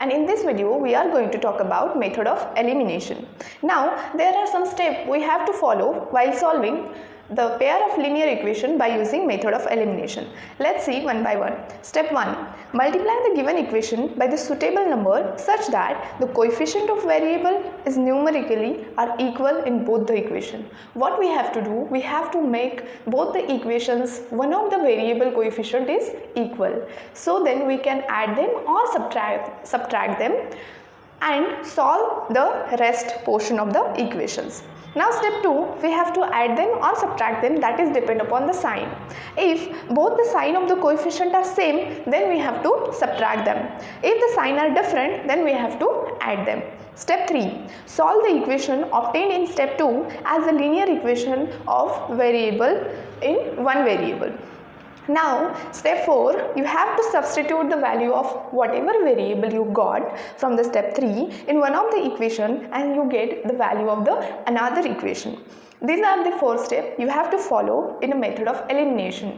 and in this video we are going to talk about method of elimination. Now there are some steps we have to follow while solving the pair of linear equation by using method of elimination. Let's see one by one. Step 1. Multiply the given equation by the suitable number such that the coefficient of variable is numerically are equal in both the equation. What we have to do, we have to make both the equations one of the variable coefficient is equal. So then we can add them or subtract them and solve the rest portion of the equations. Now step 2, we have to add them or subtract them, that is depend upon the sign. If both the sign of the coefficient are same, then we have to subtract them. If the sign are different, then we have to add them. Step 3, solve the equation obtained in step 2 as a linear equation of variable in one variable. Now step 4, you have to substitute the value of whatever variable you got from the step 3 in one of the equation and you get the value of the another equation. These are the 4 steps you have to follow in a method of elimination.